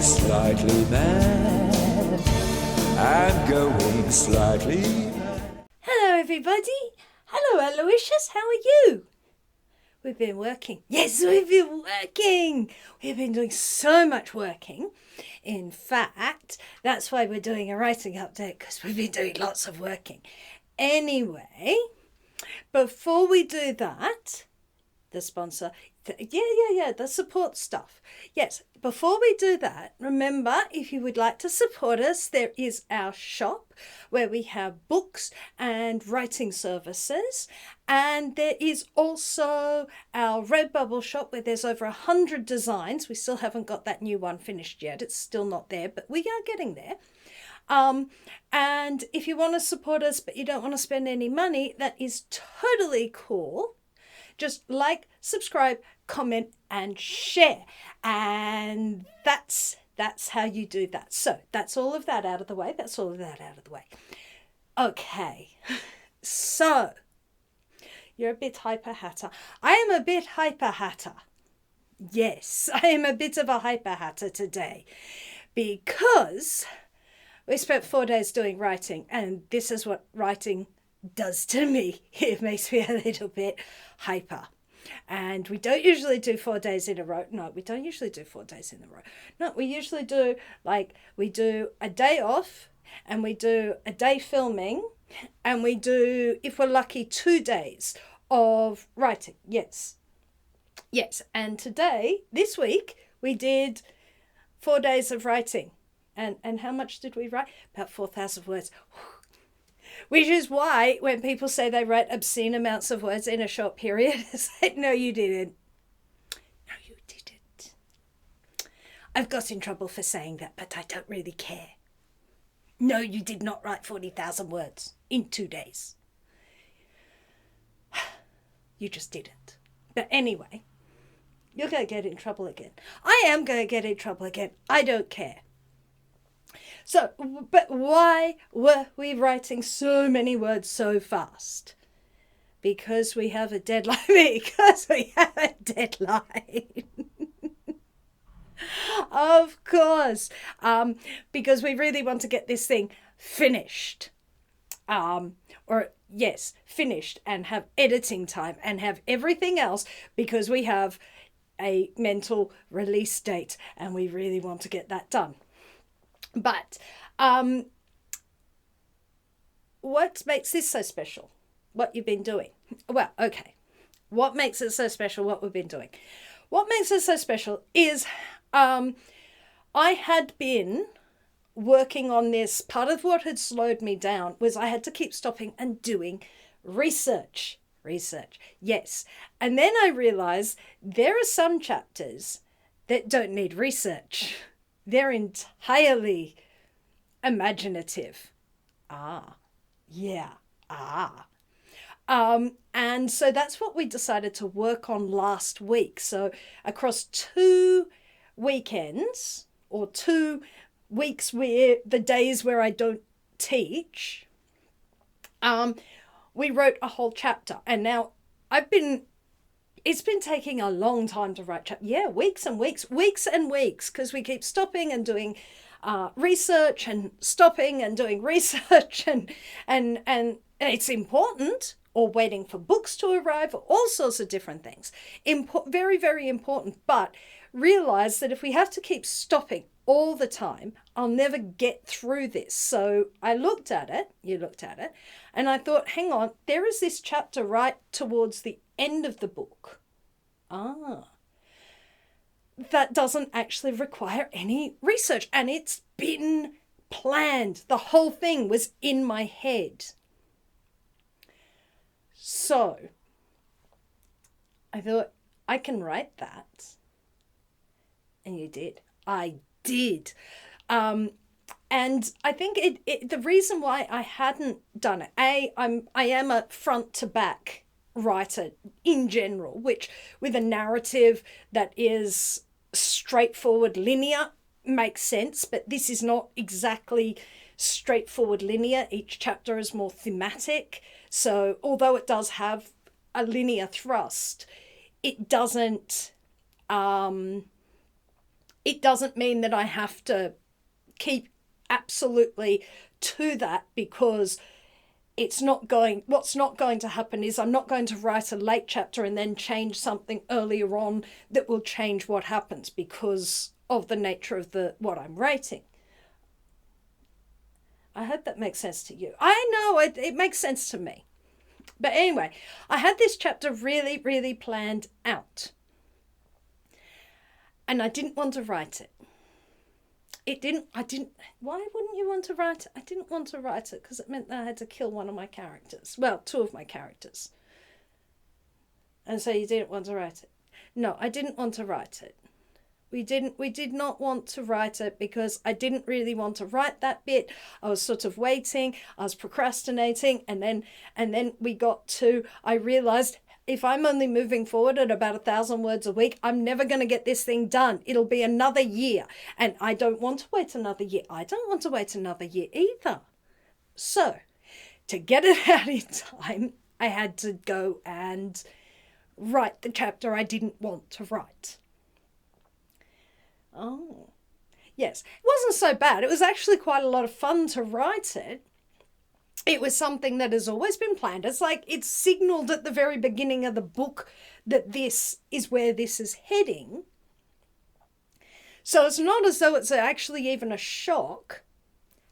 slightly mad. I'm going slightly mad. Hello everybody. Hello Aloysius, how are you? We've been working. Yes, we've been working. We've been doing so much working. In fact, that's why we're doing a writing update, because we've been doing lots of working. Anyway, before we do that, the sponsor, the support stuff. Yes, before we do that, remember, if you would like to support us, there is our shop where we have books and writing services. And there is also our Redbubble shop where there's over 100 designs. We still haven't got that new one finished yet. It's still not there, but we are getting there. And if you want to support us, but you don't want to spend any money, that is totally cool. Just like, subscribe, comment, and share. And that's how you do that. So that's all of that out of the way. Okay. So you're a bit hyper hatter. I am a bit hyper hatter. Yes, I am a bit of a hyper hatter today because we spent 4 days doing writing, and this is what writing does to me. It makes me a little bit hyper. And we don't usually do 4 days in a row. No, we don't usually do 4 days in a row. No, we usually do, we do a day off, and we do a day filming, and we do, if we're lucky, 2 days of writing. Yes. And today, this week, we did 4 days of writing. And how much did we write? About 4,000 words. Which is why when people say they write obscene amounts of words in a short period, it's like, no, you didn't. No, you didn't. I've got in trouble for saying that, but I don't really care. No, you did not write 40,000 words in 2 days. You just didn't. But anyway, you're going to get in trouble again. I am going to get in trouble again. I don't care. So, but why were we writing so many words so fast? Because we have a deadline. Of course. Because we really want to get this thing finished. Finished and have editing time and have everything else, because we have a mental release date and we really want to get that done. But what makes this so special? What you've been doing? Well, okay. What makes it so special? What we've been doing? What makes it so special is I had been working on this. Part of what had slowed me down was I had to keep stopping and doing research. Yes. And then I realized there are some chapters that don't need research. They're entirely imaginative. And so that's what we decided to work on last week. So across 2 weekends, or 2 weeks where the days where I don't teach, we wrote a whole chapter. And now it's been taking a long time to write chapters. Yeah, weeks and weeks, because we keep stopping and doing research and stopping and doing research and it's important, or waiting for books to arrive, or all sorts of different things. Very, very important, but realize that if we have to keep stopping all the time, I'll never get through this. So I looked at it, and I thought, hang on, there is this chapter right towards the end of the book. That doesn't actually require any research, and it's been planned. The whole thing was in my head. So I thought, I can write that. And you did. I did. And I think the reason why I hadn't done it, I am a front to back writer in general, which with a narrative that is straightforward, linear, makes sense, but this is not exactly straightforward linear. Each chapter is more thematic. So although it does have a linear thrust, it doesn't it doesn't mean that I have to keep absolutely to that, because what's not going to happen is I'm not going to write a late chapter and then change something earlier on that will change what happens because of the nature of what I'm writing. I hope that makes sense to you. I know it makes sense to me. But anyway, I had this chapter really, really planned out. And I didn't want to write it. Why wouldn't you want to write it? I didn't want to write it because it meant that I had to kill one of my characters. Well, two of my characters. And so you didn't want to write it. No, I didn't want to write it. We did not want to write it because I didn't really want to write that bit. I was sort of waiting, I was procrastinating, and then we got to, I realized if I'm only moving forward at about 1,000 words a week, I'm never going to get this thing done. It'll be another year, and I don't want to wait another year. I don't want to wait another year either. So, to get it out in time, I had to go and write the chapter I didn't want to write. Oh, yes. It wasn't so bad. It was actually quite a lot of fun to write it. It was something that has always been planned. It's like it's signaled at the very beginning of the book that this is where this is heading. So it's not as though it's actually even a shock.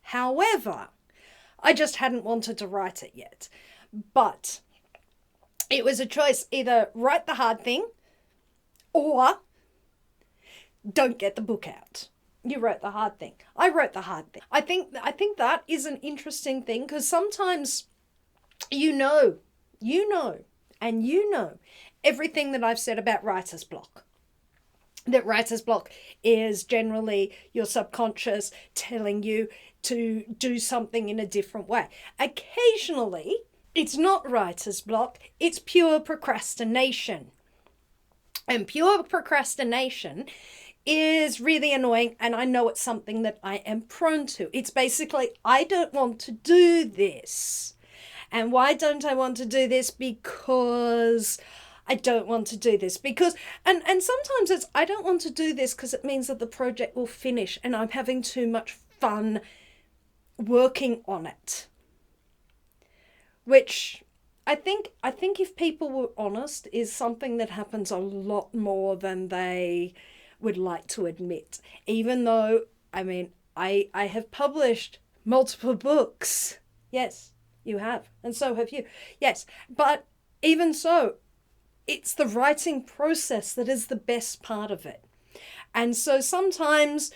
However, I just hadn't wanted to write it yet. But it was a choice, either write the hard thing or don't get the book out. You wrote the hard thing. I wrote the hard thing. I think that is an interesting thing, because sometimes you know everything that I've said about writer's block. That writer's block is generally your subconscious telling you to do something in a different way. Occasionally, it's not writer's block, it's pure procrastination. And pure procrastination is really annoying, and I know it's something that I am prone to. It's basically, I don't want to do this. And why don't I want to do this? Because I don't want to do this. Because, and sometimes it's, I don't want to do this because it means that the project will finish and I'm having too much fun working on it. Which I think if people were honest, is something that happens a lot more than they would like to admit. Even though, I mean, I have published multiple books. Yes, you have. And so have you. Yes, but even so, it's the writing process that is the best part of it. And so sometimes,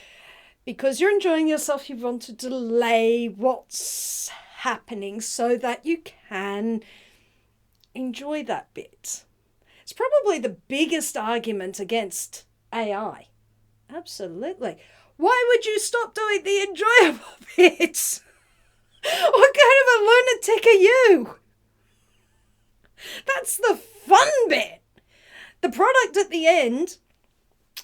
because you're enjoying yourself, you want to delay what's happening so that you can enjoy that bit. It's probably the biggest argument against AI. Absolutely. Why would you stop doing the enjoyable bits? What kind of a lunatic are you? That's the fun bit. The product at the end,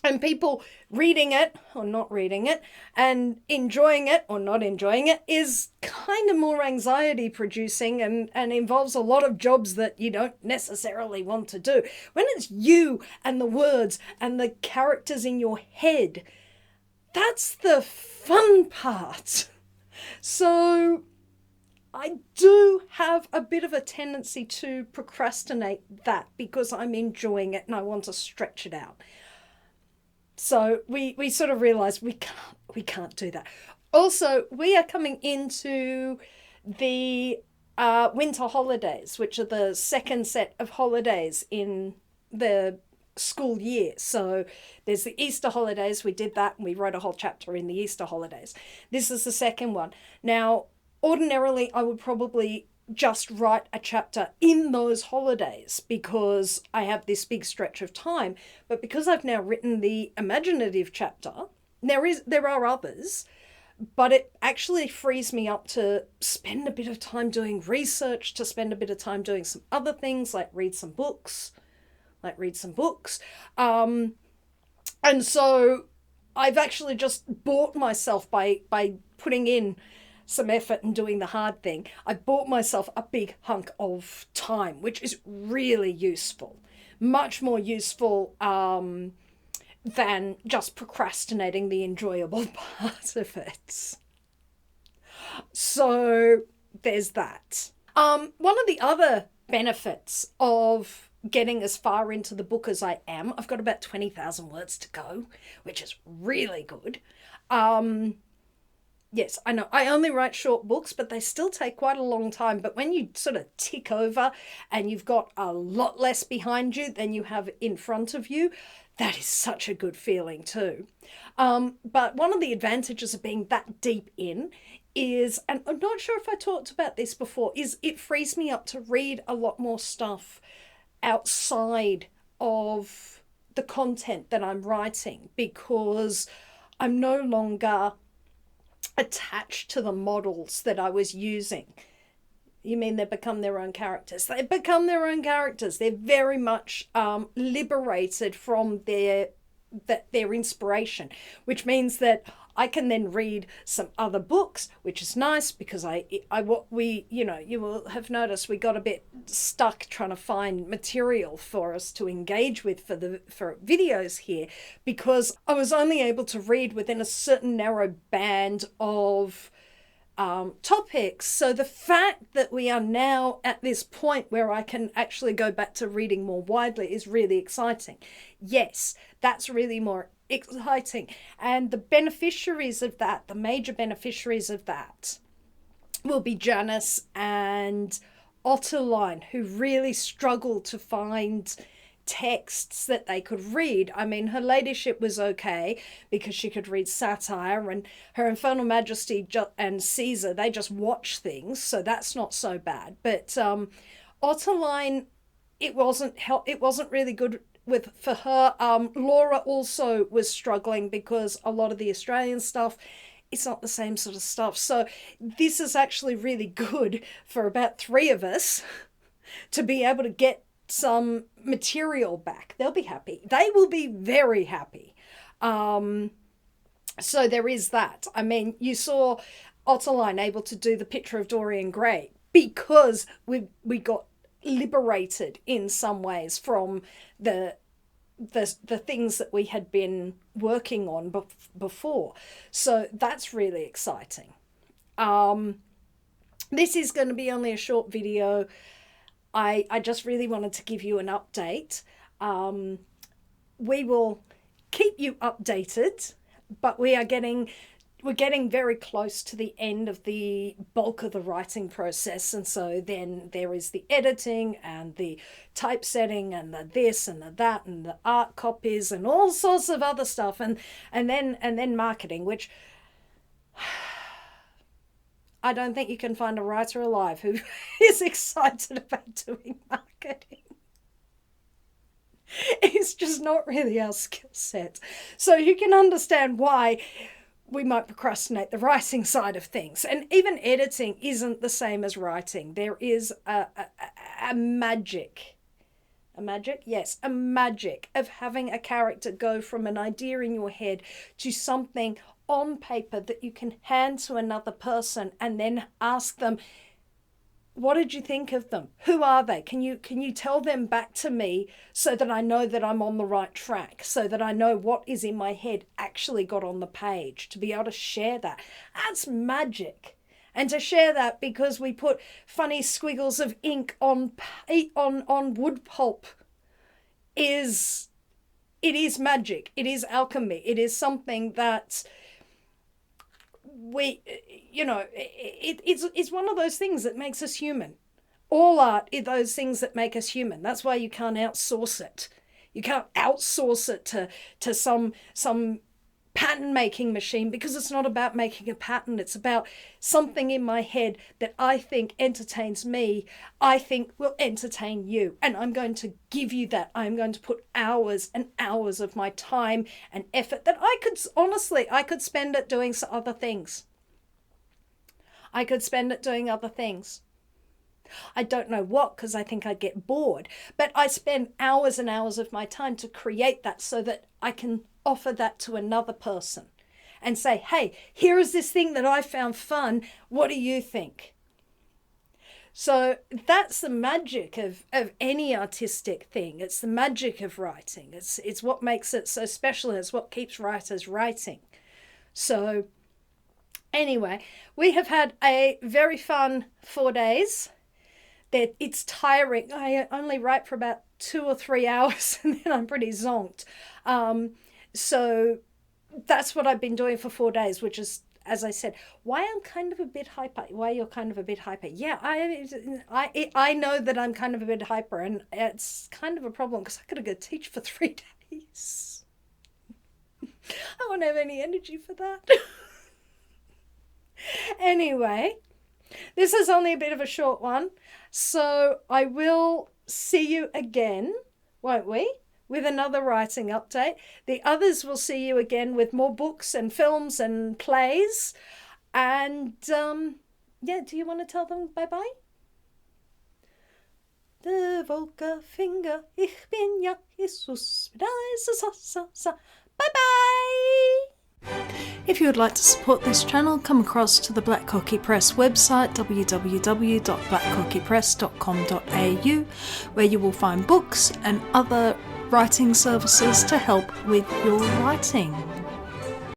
and people reading it or not reading it and enjoying it or not enjoying it, is kind of more anxiety producing and involves a lot of jobs that you don't necessarily want to do. When it's you and the words and the characters in your head, that's the fun part. So I do have a bit of a tendency to procrastinate that because I'm enjoying it and I want to stretch it out. So we sort of realised we can't do that. Also, we are coming into the winter holidays, which are the second set of holidays in the school year. So there's the Easter holidays. We did that and we wrote a whole chapter in the Easter holidays. This is the second one. Now, ordinarily, I would probably just write a chapter in those holidays because I have this big stretch of time. But because I've now written the imaginative chapter, there are others, but it actually frees me up to spend a bit of time doing research, to spend a bit of time doing some other things, like read some books. And so I've actually just bought myself by putting in some effort and doing the hard thing. I bought myself a big hunk of time, which is really useful. Much more useful than just procrastinating the enjoyable part of it. So there's that. One of the other benefits of getting as far into the book as I am, I've got about 20,000 words to go, which is really good. Yes, I know I only write short books, but they still take quite a long time. But when you sort of tick over and you've got a lot less behind you than you have in front of you, that is such a good feeling too. But one of the advantages of being that deep in is, and I'm not sure if I talked about this before, is it frees me up to read a lot more stuff outside of the content that I'm writing, because I'm no longer attached to the models that I was using. You mean they become their own characters? They become their own characters. They're very much liberated from their inspiration, which means that I can then read some other books, which is nice, because you will have noticed we got a bit stuck trying to find material for us to engage with for videos here, because I was only able to read within a certain narrow band of topics. So the fact that we are now at this point where I can actually go back to reading more widely is really exciting. Yes, that's really more exciting. And the beneficiaries of that, the major beneficiaries of that, will be Janice and Otterline, who really struggled to find texts that they could read. I mean, her ladyship was okay because she could read satire, and her Infernal Majesty and Caesar, they just watch things, so that's not so bad. But Otterline, it wasn't really good for her. Laura also was struggling because a lot of the Australian stuff, it's not the same sort of stuff. So this is actually really good for about 3 of us to be able to get some material back. They'll be happy. They will be very happy. So there is that. I mean, you saw Otterline able to do the picture of Dorian Gray because we got liberated in some ways from the things that we had been working on before. So that's really exciting. This is going to be only a short video. I just really wanted to give you an update. We will keep you updated, but we're getting very close to the end of the bulk of the writing process. And so then there is the editing and the typesetting and the this and the that and the art copies and all sorts of other stuff. And then marketing, which I don't think you can find a writer alive who is excited about doing marketing. It's just not really our skill set. So you can understand why we might procrastinate the writing side of things. And even editing isn't the same as writing. There is a magic. A magic? Yes, a magic of having a character go from an idea in your head to something on paper that you can hand to another person and then ask them, what did you think of them? Who are they? Can you tell them back to me so that I know that I'm on the right track, so that I know what is in my head actually got on the page, to be able to share that? That's magic. And to share that because we put funny squiggles of ink on wood pulp it is magic. It is alchemy. It is something that it's one of those things that makes us human. All art is those things that make us human. That's why you can't outsource it. You can't outsource it to some pattern making machine, because it's not about making a pattern. It's about something in my head that I think entertains me, I think will entertain you, and I'm going to give you that. I'm going to put hours and hours of my time and effort that I could spend it doing other things. I don't know what, because I think I'd get bored, but I spend hours and hours of my time to create that so that I can offer that to another person and say, hey, here is this thing that I found fun. What do you think? So that's the magic of any artistic thing. It's the magic of writing. It's what makes it so special, and it's what keeps writers writing. So anyway, we have had a very fun 4 days. It's tiring. I only write for about 2 or 3 hours and then I'm pretty zonked. So that's what I've been doing for 4 days, which is, as I said, why I'm kind of a bit hyper. Why you're kind of a bit hyper. Yeah, I know that I'm kind of a bit hyper, and it's kind of a problem because I got to go teach for 3 days. I won't have any energy for that. Anyway, this is only a bit of a short one, so I will see you again, won't we, with another writing update. The others will see you again with more books and films and plays. And yeah, do you want to tell them bye-bye? De Volker Finger, ich bin ja Jesus. Bye-bye! If you would like to support this channel, come across to the Black Cockie Press website, www.blackcockiepress.com.au, where you will find books and other writing services to help with your writing.